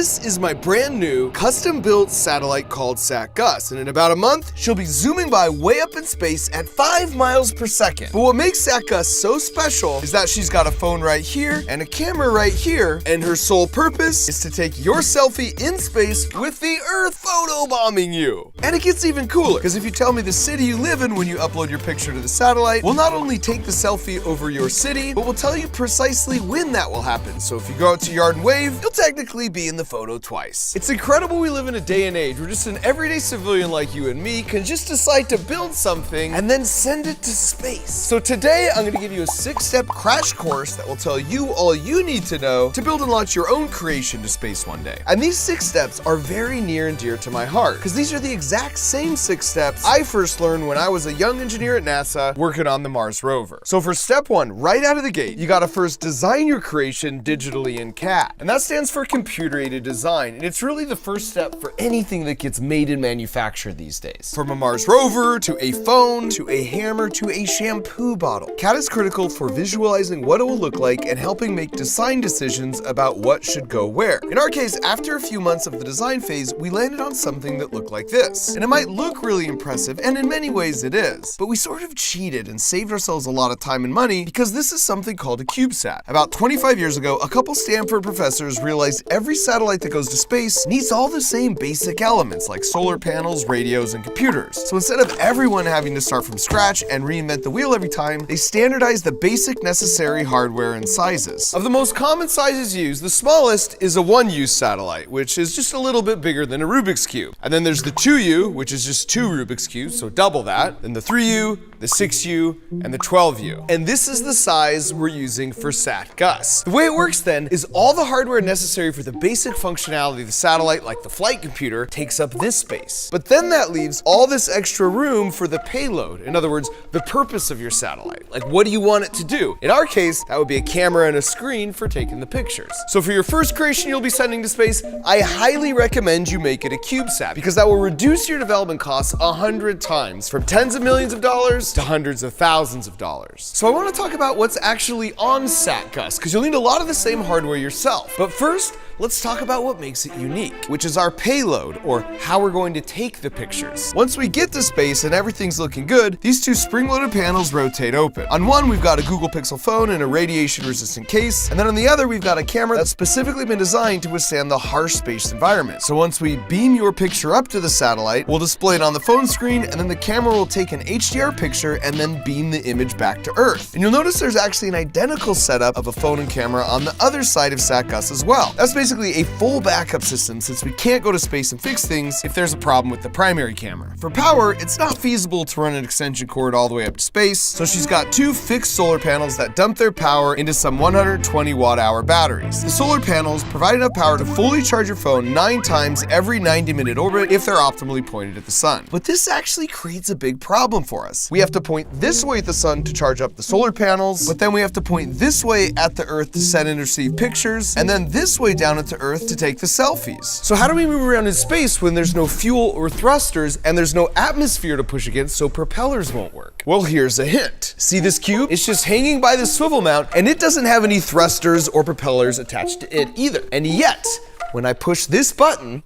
This is my brand new custom-built satellite called SatGus, and in about a month, she'll be zooming by way up in space at 5 miles per second. But what makes SatGus so special is that she's got a phone right here and a camera right here, and her sole purpose is to take your selfie in space with the Earth photobombing you. And it gets even cooler, because if you tell me the city you live in when you upload your picture to the satellite, we'll not only take the selfie over your city, but we'll tell you precisely when that will happen. So if you go out to your yard and wave, you'll technically be in the photo twice. It's incredible we live in a day and age where just an everyday civilian like you and me can just decide to build something and then send it to space. So today I'm gonna give you a 6-step crash course that will tell you all you need to know to build and launch your own creation to space one day. And these 6 steps are very near and dear to my heart, because these are the exact same 6 steps I first learned when I was a young engineer at NASA working on the Mars rover. So for step 1, right out of the gate, you gotta first design your creation digitally in CAD. And that stands for computer-aided design, and it's really the first step for anything that gets made and manufactured these days. From a Mars rover, to a phone, to a hammer, to a shampoo bottle. CAD is critical for visualizing what it will look like and helping make design decisions about what should go where. In our case, after a few months of the design phase, we landed on something that looked like this. And it might look really impressive, and in many ways it is, but we sort of cheated and saved ourselves a lot of time and money because this is something called a CubeSat. About 25 years ago, a couple Stanford professors realized every satellite that goes to space needs all the same basic elements like solar panels, radios, and computers. So instead of everyone having to start from scratch and reinvent the wheel every time, they standardized the basic necessary hardware and sizes. Of the most common sizes used, the smallest is a 1U satellite, which is just a little bit bigger than a Rubik's Cube. And then there's the 2U, which is just 2 Rubik's Cubes, so double that. Then the 3U, the 6U, and the 12U. And this is the size we're using for SatGus. The way it works then is all the hardware necessary for the basic functionality of the satellite, like the flight computer, takes up this space. But then that leaves all this extra room for the payload. In other words, the purpose of your satellite. Like, what do you want it to do? In our case, that would be a camera and a screen for taking the pictures. So for your first creation you'll be sending to space, I highly recommend you make it a CubeSat, because that will reduce your development costs 100 times, from tens of millions of dollars to hundreds of thousands of dollars. So I want to talk about what's actually on SatGus, because you'll need a lot of the same hardware yourself. But first, let's talk about what makes it unique, which is our payload, or how we're going to take the pictures. Once we get to space and everything's looking good, these 2 spring-loaded panels rotate open. On one, we've got a Google Pixel phone in a radiation-resistant case, and then on the other, we've got a camera that's specifically been designed to withstand the harsh space environment. So once we beam your picture up to the satellite, we'll display it on the phone screen, and then the camera will take an HDR picture and then beam the image back to Earth. And you'll notice there's actually an identical setup of a phone and camera on the other side of SatGus as well. That's basically a full backup system, since we can't go to space and fix things if there's a problem with the primary camera. For power, it's not feasible to run an extension cord all the way up to space, so she's got 2 fixed solar panels that dump their power into some 120 watt-hour batteries. The solar panels provide enough power to fully charge your phone 9 times every 90-minute orbit if they're optimally pointed at the sun. But this actually creates a big problem for us. We have to point this way at the sun to charge up the solar panels, but then we have to point this way at the Earth to send and receive pictures, and then this way down into Earth to take the selfies. So how do we move around in space when there's no fuel or thrusters and there's no atmosphere to push against, so propellers won't work? Well, here's a hint. See this cube? It's just hanging by the swivel mount, and it doesn't have any thrusters or propellers attached to it either. And yet, when I push this button,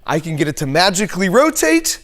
I can get it to magically rotate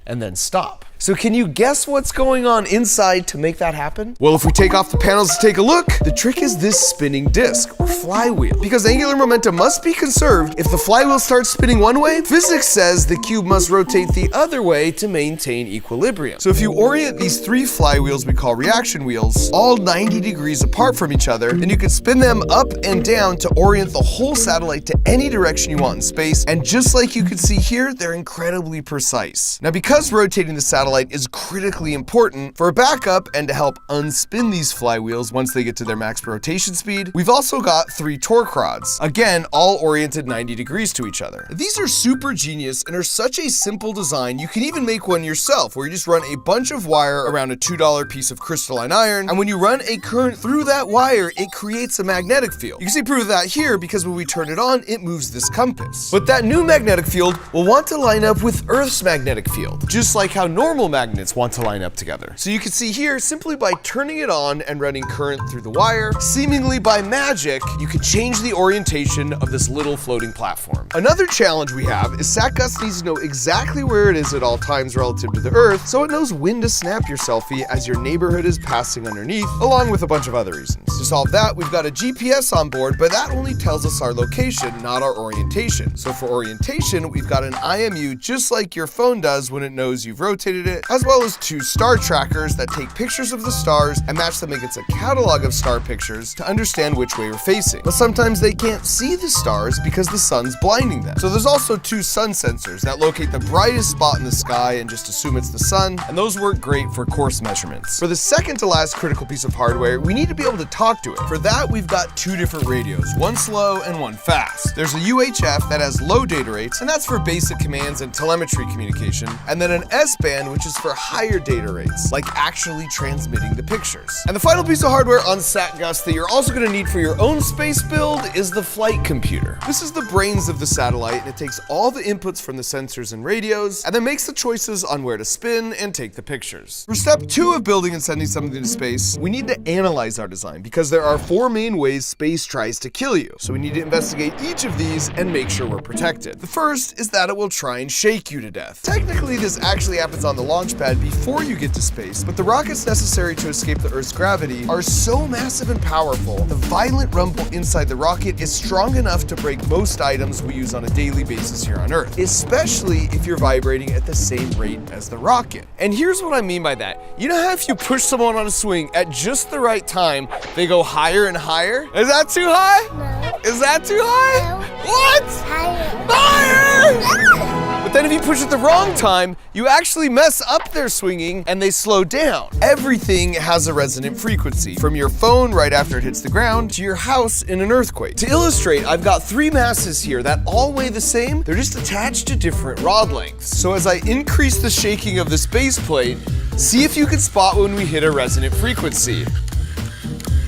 and then stop. So can you guess what's going on inside to make that happen? Well, if we take off the panels to take a look, the trick is this spinning disc, or flywheel. Because angular momentum must be conserved, if the flywheel starts spinning one way, physics says the cube must rotate the other way to maintain equilibrium. So if you orient these 3 flywheels we call reaction wheels, all 90 degrees apart from each other, then you can spin them up and down to orient the whole satellite to any direction you want in space. And just like you can see here, they're incredibly precise. Now, because rotating the satellite is critically important for a backup and to help unspin these flywheels once they get to their max rotation speed, we've also got 3 torque rods, again all oriented 90 degrees to each other. These are super genius and are such a simple design, you can even make one yourself, where you just run a bunch of wire around a $2 piece of crystalline iron, and when you run a current through that wire, it creates a magnetic field. You can see proof of that here, because when we turn it on, it moves this compass. But that new magnetic field will want to line up with Earth's magnetic field, just like how normal normal magnets want to line up together. So you can see here, simply by turning it on and running current through the wire, seemingly by magic, you can change the orientation of this little floating platform. Another challenge we have is SatGus needs to know exactly where it is at all times relative to the Earth, so it knows when to snap your selfie as your neighborhood is passing underneath, along with a bunch of other reasons. To solve that, we've got a GPS on board, but that only tells us our location, not our orientation. So for orientation, we've got an IMU just like your phone does when it knows you've rotated it, as well as 2 star trackers that take pictures of the stars and match them against a catalog of star pictures to understand which way you're facing. But sometimes they can't see the stars because the sun's blinding them. So there's also 2 sun sensors that locate the brightest spot in the sky and just assume it's the sun, and those work great for course measurements. For the second to last critical piece of hardware, we need to be able to talk to it. For that, we've got 2 different radios, one slow and one fast. There's a UHF that has low data rates, and that's for basic commands and telemetry communication, and then an S-band, which is for higher data rates, like actually transmitting the pictures. And the final piece of hardware on SatGus that you're also going to need for your own space build is the flight computer. This is the brains of the satellite, and it takes all the inputs from the sensors and radios, and then makes the choices on where to spin and take the pictures. For step 2 of building and sending something to space, we need to analyze our design, because there are 4 main ways space tries to kill you. So we need to investigate each of these and make sure we're protected. The first is that it will try and shake you to death. Technically, this actually happens on the launch pad before you get to space, but the rockets necessary to escape the Earth's gravity are so massive and powerful, the violent rumble inside the rocket is strong enough to break most items we use on a daily basis here on Earth, especially if you're vibrating at the same rate as the rocket. And here's what I mean by that. You know how if you push someone on a swing at just the right time, they go higher and higher? Is that too high? No. Is that too high? No. What? Higher. Higher! But then if you push at the wrong time, you actually mess up their swinging and they slow down. Everything has a resonant frequency, from your phone right after it hits the ground to your house in an earthquake. To illustrate, I've got 3 masses here that all weigh the same. They're just attached to different rod lengths. So as I increase the shaking of this base plate, see if you can spot when we hit a resonant frequency.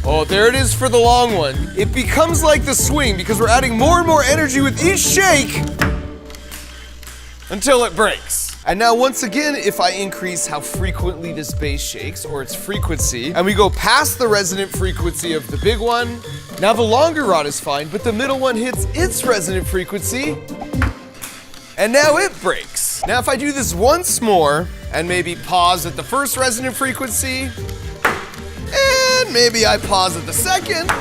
Oh, there it is for the long one. It becomes like the swing because we're adding more and more energy with each shake until it breaks. And now once again, if I increase how frequently this base shakes, or its frequency, and we go past the resonant frequency of the big one, now the longer rod is fine, but the middle one hits its resonant frequency, and now it breaks. Now if I do this once more, and maybe pause at the first resonant frequency, and maybe I pause at the second,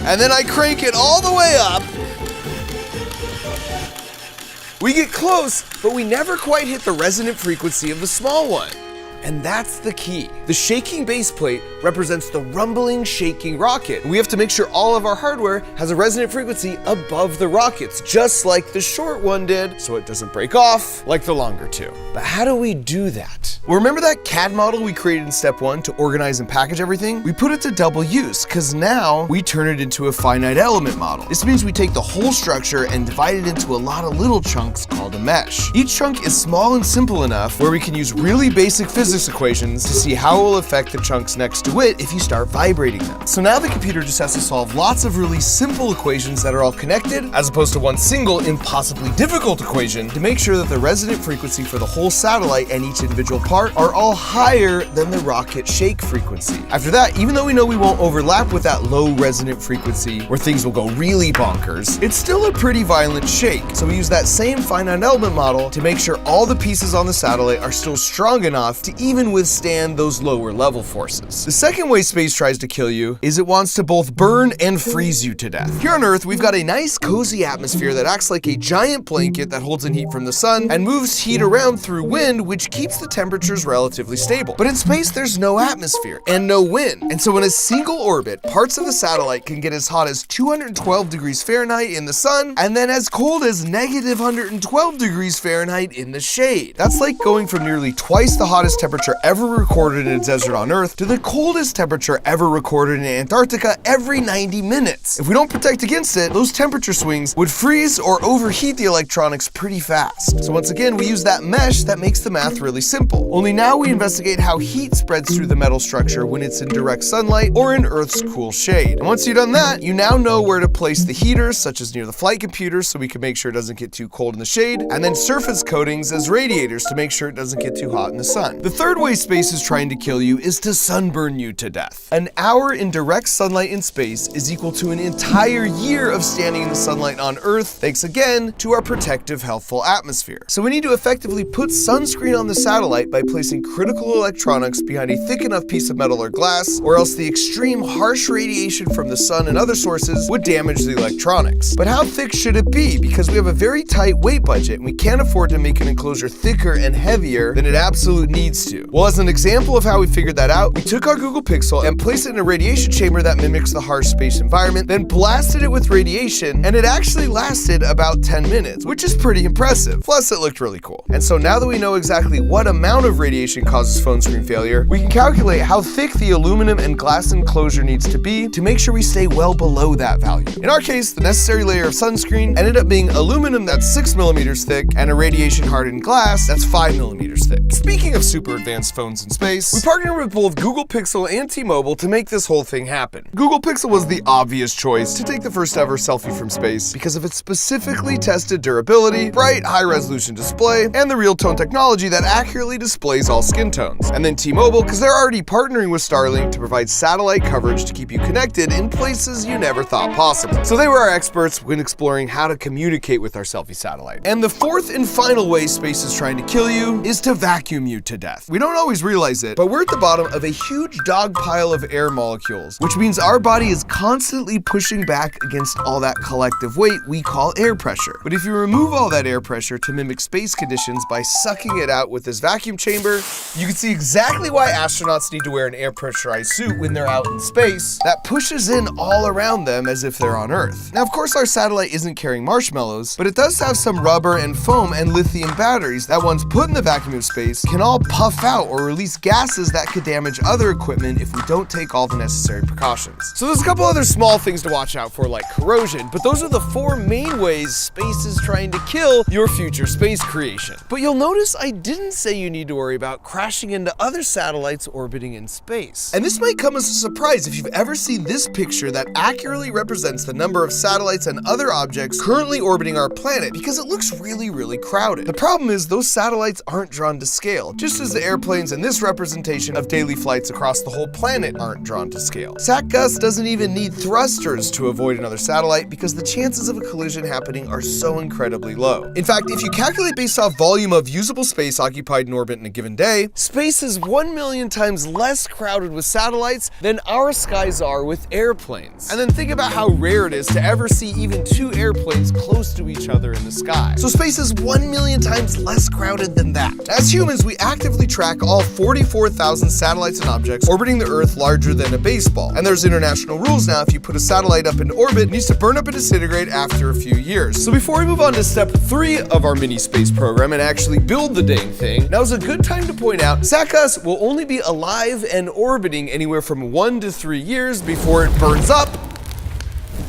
and then I crank it all the way up, we get close, but we never quite hit the resonant frequency of the small one. And that's the key. The shaking base plate represents the rumbling, shaking rocket. We have to make sure all of our hardware has a resonant frequency above the rockets, just like the short one did, so it doesn't break off like the longer two. But how do we do that? Well, remember that CAD model we created in step 1 to organize and package everything? We put it to double use, because now we turn it into a finite element model. This means we take the whole structure and divide it into a lot of little chunks called a mesh. Each chunk is small and simple enough where we can use really basic physics equations to see how it will affect the chunks next to it if you start vibrating them. So now the computer just has to solve lots of really simple equations that are all connected, as opposed to one single impossibly difficult equation, to make sure that the resonant frequency for the whole satellite and each individual part are all higher than the rocket shake frequency. After that, even though we know we won't overlap with that low resonant frequency where things will go really bonkers, it's still a pretty violent shake. So we use that same finite element model to make sure all the pieces on the satellite are still strong enough to even withstand those lower level forces. The second way space tries to kill you is it wants to both burn and freeze you to death. Here on Earth, we've got a nice cozy atmosphere that acts like a giant blanket that holds in heat from the sun and moves heat around through wind, which keeps the temperatures relatively stable. But in space, there's no atmosphere and no wind. And so in a single orbit, parts of the satellite can get as hot as 212 degrees Fahrenheit in the sun, and then as cold as negative 112 degrees Fahrenheit in the shade. That's like going from nearly twice the hottest temperature temperature ever recorded in a desert on Earth to the coldest temperature ever recorded in Antarctica every 90 minutes. If we don't protect against it, those temperature swings would freeze or overheat the electronics pretty fast. So once again, we use that mesh that makes the math really simple. Only now we investigate how heat spreads through the metal structure when it's in direct sunlight or in Earth's cool shade. And once you've done that, you now know where to place the heaters, such as near the flight computers, so we can make sure it doesn't get too cold in the shade, and then surface coatings as radiators to make sure it doesn't get too hot in the sun. The third way space is trying to kill you is to sunburn you to death. An hour in direct sunlight in space is equal to an entire year of standing in the sunlight on Earth, thanks again to our protective, healthful atmosphere. So we need to effectively put sunscreen on the satellite by placing critical electronics behind a thick enough piece of metal or glass, or else the extreme harsh radiation from the sun and other sources would damage the electronics. But how thick should it be? Because we have a very tight weight budget and we can't afford to make an enclosure thicker and heavier than it absolutely needs to. Well, as an example of how we figured that out, we took our Google Pixel and placed it in a radiation chamber that mimics the harsh space environment, then blasted it with radiation, and it actually lasted about 10 minutes, which is pretty impressive. Plus, it looked really cool. And so now that we know exactly what amount of radiation causes phone screen failure, we can calculate how thick the aluminum and glass enclosure needs to be to make sure we stay well below that value. In our case, the necessary layer of sunscreen ended up being aluminum that's 6 millimeters thick and a radiation hardened glass that's 5 millimeters thick. Speaking of super advanced phones in space, we partnered with both Google Pixel and T-Mobile to make this whole thing happen. Google Pixel was the obvious choice to take the first ever selfie from space because of its specifically tested durability, bright high-resolution display, and the real tone technology that accurately displays all skin tones. And then T-Mobile because they're already partnering with Starlink to provide satellite coverage to keep you connected in places you never thought possible. So they were our experts when exploring how to communicate with our selfie satellite. And the fourth and final way space is trying to kill you is to vacuum you to death. We don't always realize it, but we're at the bottom of a huge dog pile of air molecules, which means our body is constantly pushing back against all that collective weight we call air pressure. But if you remove all that air pressure to mimic space conditions by sucking it out with this vacuum chamber, you can see exactly why astronauts need to wear an air pressurized suit when they're out in space that pushes in all around them as if they're on Earth. Now, of course, our satellite isn't carrying marshmallows, but it does have some rubber and foam and lithium batteries that once put in the vacuum of space can all puff out or release gases that could damage other equipment if we don't take all the necessary precautions. So there's a couple other small things to watch out for, like corrosion, but those are the four main ways space is trying to kill your future space creation. But you'll notice I didn't say you need to worry about crashing into other satellites orbiting in space. And this might come as a surprise if you've ever seen this picture that accurately represents the number of satellites and other objects currently orbiting our planet, because it looks really crowded. The problem is those satellites aren't drawn to scale, just as the airplanes in this representation of daily flights across the whole planet aren't drawn to scale. SatGus doesn't even need thrusters to avoid another satellite because the chances of a collision happening are so incredibly low. In fact, if you calculate based off volume of usable space occupied in orbit in a given day, space is 1 million times less crowded with satellites than our skies are with airplanes. And then think about how rare it is to ever see even two airplanes close to each other in the sky. So space is 1 million times less crowded than that. As humans, we actively track all 44,000 satellites and objects orbiting the Earth larger than a baseball. And there's international rules now. If you put a satellite up into orbit, it needs to burn up and disintegrate after a few years. So before we move on to step 3 of our mini space program and actually build the dang thing, now's a good time to point out SatGus will only be alive and orbiting anywhere from 1 to 3 years before it burns up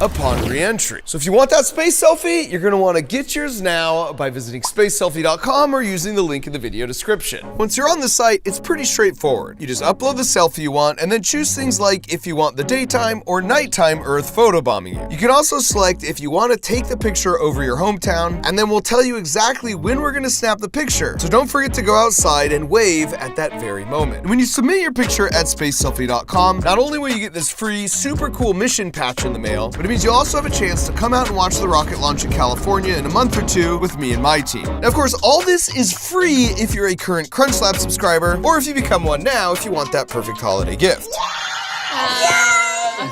upon re-entry. So if you want that space selfie, you're gonna wanna get yours now by visiting spaceselfie.com or using the link in the video description. Once you're on the site, it's pretty straightforward. You just upload the selfie you want and then choose things like if you want the daytime or nighttime Earth photobombing you. You can also select if you wanna take the picture over your hometown, and then we'll tell you exactly when we're gonna snap the picture. So don't forget to go outside and wave at that very moment. And when you submit your picture at spaceselfie.com, not only will you get this free, super cool mission patch in the mail, but it means you also have a chance to come out and watch the rocket launch in California in a month or 2 with me and my team. Now, of course, all this is free if you're a current CrunchLab subscriber, or if you become one now if you want that perfect holiday gift. Yes!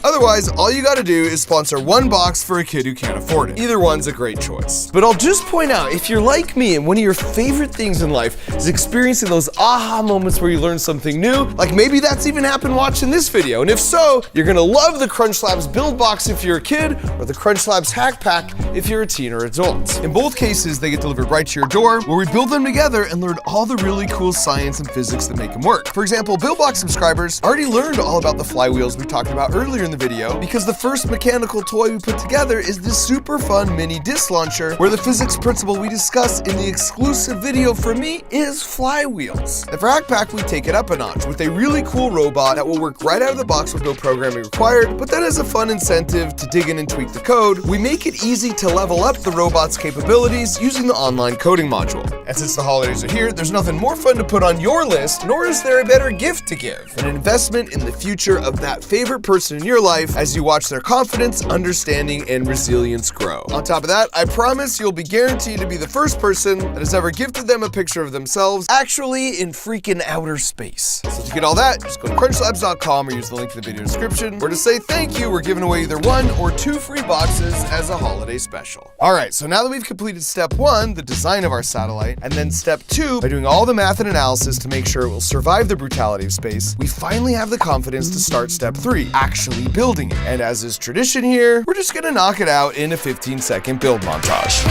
Otherwise, all you gotta do is sponsor one box for a kid who can't afford it. Either one's a great choice. But I'll just point out, if you're like me and one of your favorite things in life is experiencing those aha moments where you learn something new, like maybe that's even happened watching this video, and if so, you're gonna love the Crunch Labs Build Box if you're a kid, or the Crunch Labs Hack Pack if you're a teen or adult. In both cases, they get delivered right to your door, where we build them together and learn all the really cool science and physics that make them work. For example, Build Box subscribers already learned all about the flywheels we talked about earlier in the video, because the first mechanical toy we put together is this super fun mini disc launcher, where the physics principle we discuss in the exclusive video from me is flywheels. And for Hack Pack, we take it up a notch with a really cool robot that will work right out of the box with no programming required, but then as a fun incentive to dig in and tweak the code, we make it easy to level up the robot's capabilities using the online coding module. And since the holidays are here, there's nothing more fun to put on your list, nor is there a better gift to give than an investment in the future of that favorite person in your life as you watch their confidence, understanding, and resilience grow. On top of that, I promise you'll be guaranteed to be the first person that has ever gifted them a picture of themselves actually in freaking outer space. So to get all that, just go to crunchlabs.com or use the link in the video description, or to say thank you, we're giving away either 1 or 2 free boxes as a holiday special. Alright, so now that we've completed step 1, the design of our satellite, and then step 2, by doing all the math and analysis to make sure it will survive the brutality of space, we finally have the confidence to start step 3, actually building it. And as is tradition here, we're just gonna knock it out in a 15-second build montage.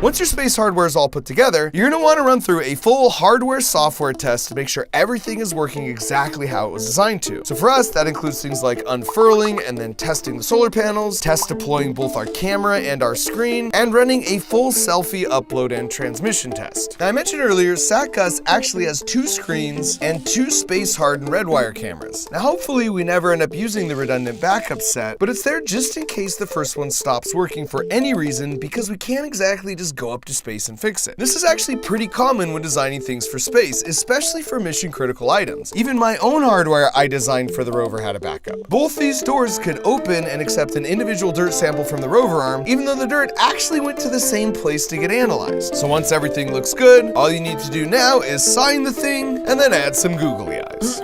Once your space hardware is all put together, you're going to want to run through a full hardware-software test to make sure everything is working exactly how it was designed to. So for us, that includes things like unfurling and then testing the solar panels, test deploying both our camera and our screen, and running a full selfie upload and transmission test. Now I mentioned earlier, SatGus actually has 2 screens and 2 space-hardened Redwire cameras. Now hopefully we never end up using the redundant backup set, but it's there just in case the first one stops working for any reason, because we can't exactly just go up to space and fix it. This is actually pretty common when designing things for space, especially for mission critical items. Even my own hardware I designed for the rover had a backup. Both these doors could open and accept an individual dirt sample from the rover arm, even though the dirt actually went to the same place to get analyzed. So once everything looks good, all you need to do now is sign the thing and then add some googly eyes.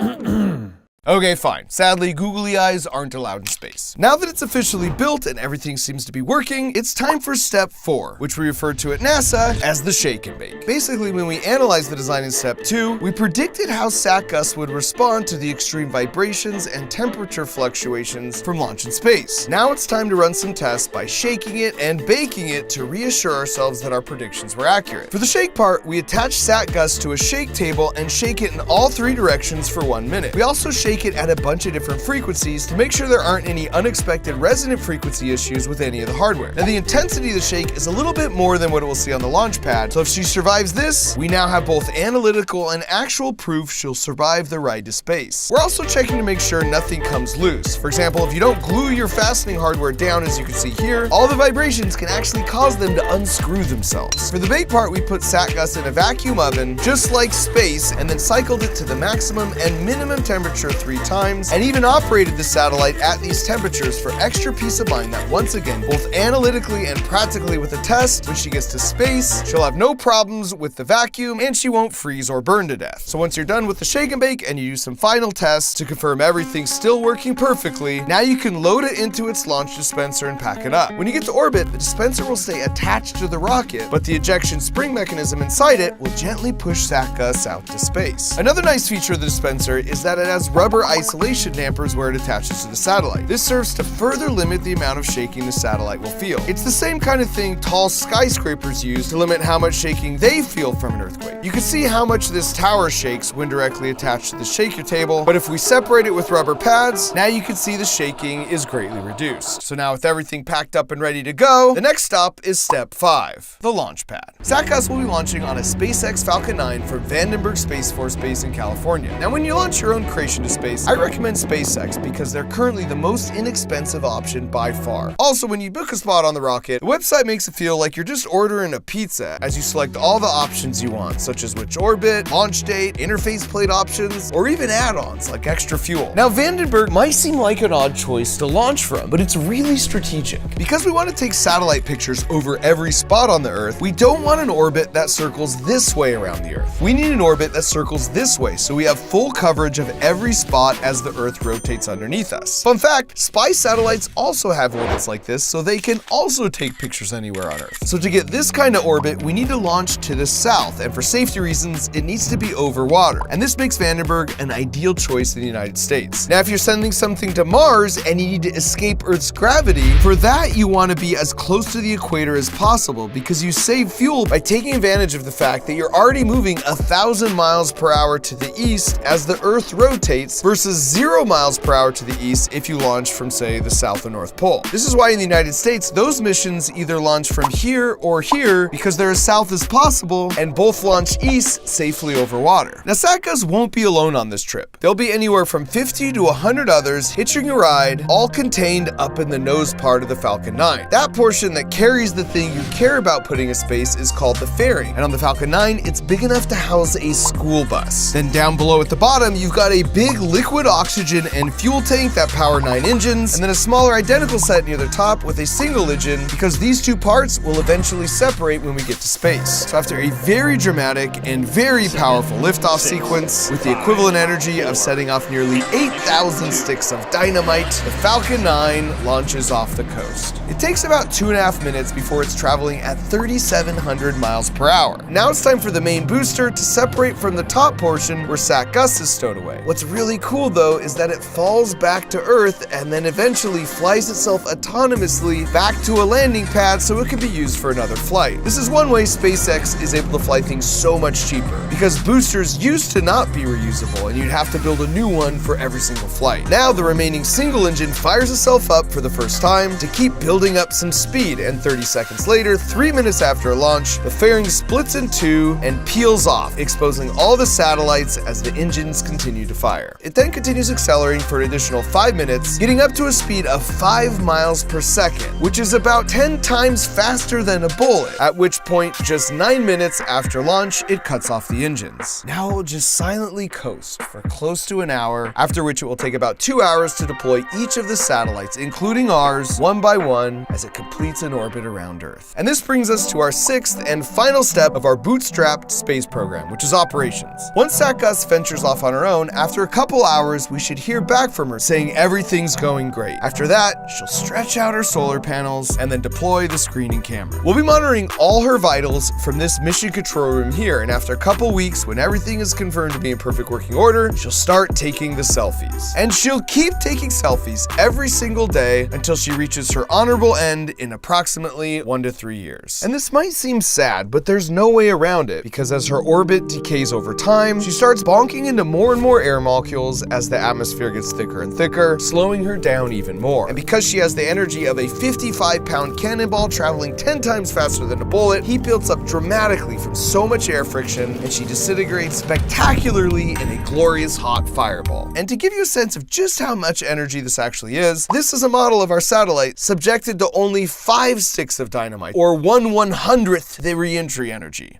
Okay, fine. Sadly, googly eyes aren't allowed in space. Now that it's officially built and everything seems to be working, it's time for step 4, which we refer to at NASA as the shake and bake. Basically, when we analyzed the design in step 2, we predicted how SatGus would respond to the extreme vibrations and temperature fluctuations from launch in space. Now it's time to run some tests by shaking it and baking it to reassure ourselves that our predictions were accurate. For the shake part, we attach SatGus to a shake table and shake it in all 3 directions for 1 minute. We also shake it at a bunch of different frequencies to make sure there aren't any unexpected resonant frequency issues with any of the hardware. Now the intensity of the shake is a little bit more than what it will see on the launch pad, so if she survives this, we now have both analytical and actual proof she'll survive the ride to space. We're also checking to make sure nothing comes loose. For example, if you don't glue your fastening hardware down, as you can see here, all the vibrations can actually cause them to unscrew themselves. For the bake part, we put SatGus in a vacuum oven, just like space, and then cycled it to the maximum and minimum temperature 3 times, and even operated the satellite at these temperatures for extra peace of mind that once again, both analytically and practically with the test, when she gets to space, she'll have no problems with the vacuum and she won't freeze or burn to death. So once you're done with the shake and bake and you do some final tests to confirm everything's still working perfectly, now you can load it into its launch dispenser and pack it up. When you get to orbit, the dispenser will stay attached to the rocket, but the ejection spring mechanism inside it will gently push SatGus out to space. Another nice feature of the dispenser is that it has rubber isolation dampers where it attaches to the satellite. This serves to further limit the amount of shaking the satellite will feel. It's the same kind of thing tall skyscrapers use to limit how much shaking they feel from an earthquake. You can see how much this tower shakes when directly attached to the shaker table, but if we separate it with rubber pads, now you can see the shaking is greatly reduced. So now with everything packed up and ready to go, the next stop is step 5, the launch pad. SatGus will be launching on a SpaceX Falcon 9 from Vandenberg Space Force Base in California. Now when you launch your own creation to space, space, I recommend SpaceX because they're currently the most inexpensive option by far. Also, when you book a spot on the rocket, the website makes it feel like you're just ordering a pizza as you select all the options you want, such as which orbit, launch date, interface plate options, or even add-ons like extra fuel. Now, Vandenberg might seem like an odd choice to launch from, but it's really strategic. Because we want to take satellite pictures over every spot on the Earth, we don't want an orbit that circles this way around the Earth. We need an orbit that circles this way, so we have full coverage of every spot as the Earth rotates underneath us. Fun fact, spy satellites also have orbits like this, so they can also take pictures anywhere on Earth. So to get this kind of orbit, we need to launch to the south, and for safety reasons, it needs to be over water. And this makes Vandenberg an ideal choice in the United States. Now, if you're sending something to Mars and you need to escape Earth's gravity, for that you want to be as close to the equator as possible because you save fuel by taking advantage of the fact that you're already moving 1,000 miles per hour to the east as the Earth rotates versus 0 miles per hour to the east if you launch from, say, the South or North Pole. This is why in the United States, those missions either launch from here or here because they're as south as possible and both launch east safely over water. Now, SatGus won't be alone on this trip. There'll be anywhere from 50 to 100 others hitching a ride, all contained up in the nose part of the Falcon 9. That portion that carries the thing you care about putting in space is called the fairing, and on the Falcon 9, it's big enough to house a school bus. Then down below at the bottom, you've got a big liquid oxygen and fuel tank that power 9 engines, and then a smaller identical set near the top with a single engine, because these two parts will eventually separate when we get to space. So after a very dramatic and very powerful liftoff sequence, with the equivalent energy of setting off nearly 8,000 sticks of dynamite, the Falcon 9 launches off the coast. It takes about 2.5 minutes before it's traveling at 3,700 miles per hour. Now it's time for the main booster to separate from the top portion where SatGus is stowed away. What's really cool though is that it falls back to Earth and then eventually flies itself autonomously back to a landing pad so it can be used for another flight. This is one way SpaceX is able to fly things so much cheaper, because boosters used to not be reusable and you'd have to build a new one for every single flight. Now the remaining single engine fires itself up for the first time to keep building up some speed, and 30 seconds later, 3 minutes after launch, the fairing splits in two and peels off, exposing all the satellites as the engines continue to fire. It then continues accelerating for an additional 5 minutes, getting up to a speed of 5 miles per second, which is about 10 times faster than a bullet, at which point, just 9 minutes after launch, it cuts off the engines. Now it will just silently coast for close to an hour, after which it will take about 2 hours to deploy each of the satellites, including ours, one by one, as it completes an orbit around Earth. And this brings us to our 6th and final step of our bootstrapped space program, which is operations. Once SatGus ventures off on her own, after a couple hours, we should hear back from her saying everything's going great. After that, she'll stretch out her solar panels and then deploy the screening camera. We'll be monitoring all her vitals from this mission control room here, and after a couple weeks, when everything is confirmed to be in perfect working order, she'll start taking the selfies. And she'll keep taking selfies every single day until she reaches her honorable end in approximately 1 to 3 years. And this might seem sad, but there's no way around it, because as her orbit decays over time, she starts bonking into more and more air molecules as the atmosphere gets thicker and thicker, slowing her down even more. And because she has the energy of a 55-pound cannonball traveling 10 times faster than a bullet, heat builds up dramatically from so much air friction, and she disintegrates spectacularly in a glorious hot fireball. And to give you a sense of just how much energy this actually is, this is a model of our satellite subjected to only 5 sticks of dynamite, or 1/100th the re-entry energy.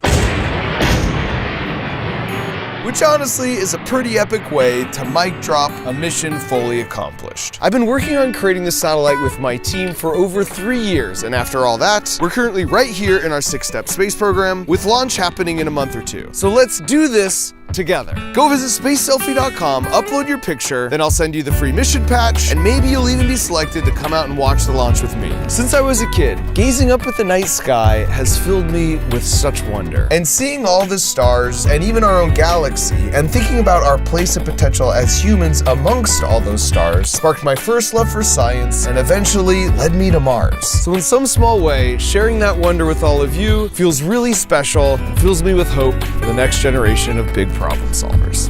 Which honestly is a pretty epic way to mic drop a mission fully accomplished. I've been working on creating this satellite with my team for over 3 years, and after all that, we're currently right here in our 6-step space program, with launch happening in a month or 2. So let's do this together. Go visit spaceselfie.com, upload your picture, then I'll send you the free mission patch, and maybe you'll even be selected to come out and watch the launch with me. Since I was a kid, gazing up at the night sky has filled me with such wonder. And seeing all the stars, and even our own galaxy, and thinking about our place and potential as humans amongst all those stars, sparked my first love for science, and eventually led me to Mars. So in some small way, sharing that wonder with all of you feels really special, and fills me with hope for the next generation of big problem solvers.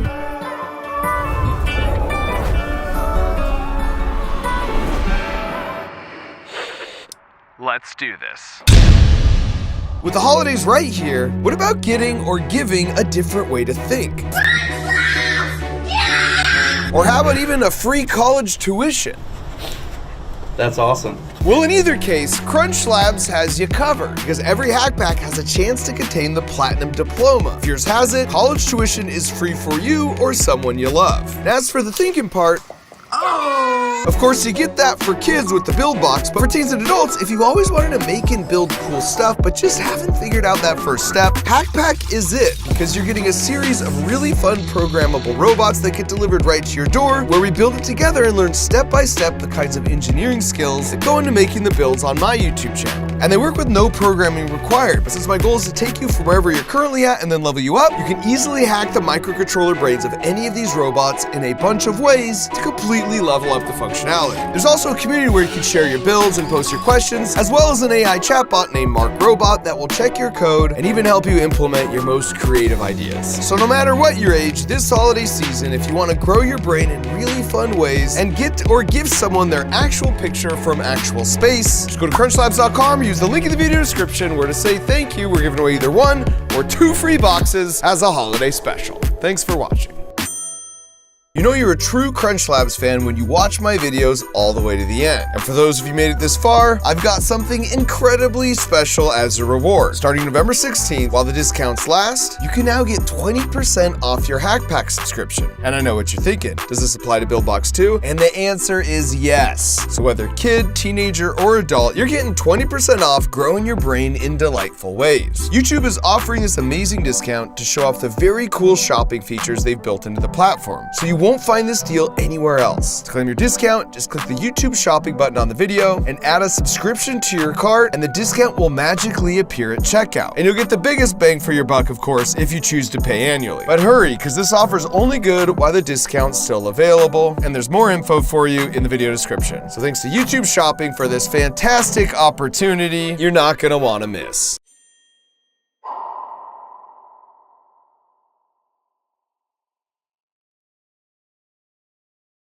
Let's do this. With the holidays right here, what about getting or giving a different way to think? Or how about even a free college tuition? That's awesome. Well, in either case, Crunch Labs has you covered because every hack pack has a chance to contain the Platinum Diploma. If yours has it, college tuition is free for you or someone you love. And as for the thinking part, of course, you get that for kids with the build box, but for teens and adults, if you always wanted to make and build cool stuff but just haven't figured out that first step, Hack Pack is it, because you're getting a series of really fun programmable robots that get delivered right to your door, where we build it together and learn step by step the kinds of engineering skills that go into making the builds on my YouTube channel. And they work with no programming required, but since my goal is to take you from wherever you're currently at and then level you up, you can easily hack the microcontroller brains of any of these robots in a bunch of ways to completely level up the functionality. There's also a community where you can share your builds and post your questions, as well as an AI chatbot named Mark Robot that will check your code and even help you implement your most creative ideas. So no matter what your age, this holiday season, if you want to grow your brain in really fun ways and get or give someone their actual picture from actual space, just go to crunchlabs.com, use the link in the video description where to say thank you. We're giving away either 1 or 2 free boxes as a holiday special. Thanks for watching. You know you're a true Crunch Labs fan when you watch my videos all the way to the end. And for those of you who made it this far, I've got something incredibly special as a reward. Starting November 16th, while the discounts last, you can now get 20% off your Hack Pack subscription. And I know what you're thinking. Does this apply to Build Box too? And the answer is yes. So whether kid, teenager, or adult, you're getting 20% off growing your brain in delightful ways. YouTube is offering this amazing discount to show off the very cool shopping features they've built into the platform. So you won't find this deal anywhere else. To claim your discount, just click the YouTube shopping button on the video and add a subscription to your cart, and the discount will magically appear at checkout. And you'll get the biggest bang for your buck, of course, if you choose to pay annually. But hurry, because this offer is only good while the discount's still available, and there's more info for you in the video description. So thanks to YouTube shopping for this fantastic opportunity you're not gonna wanna miss.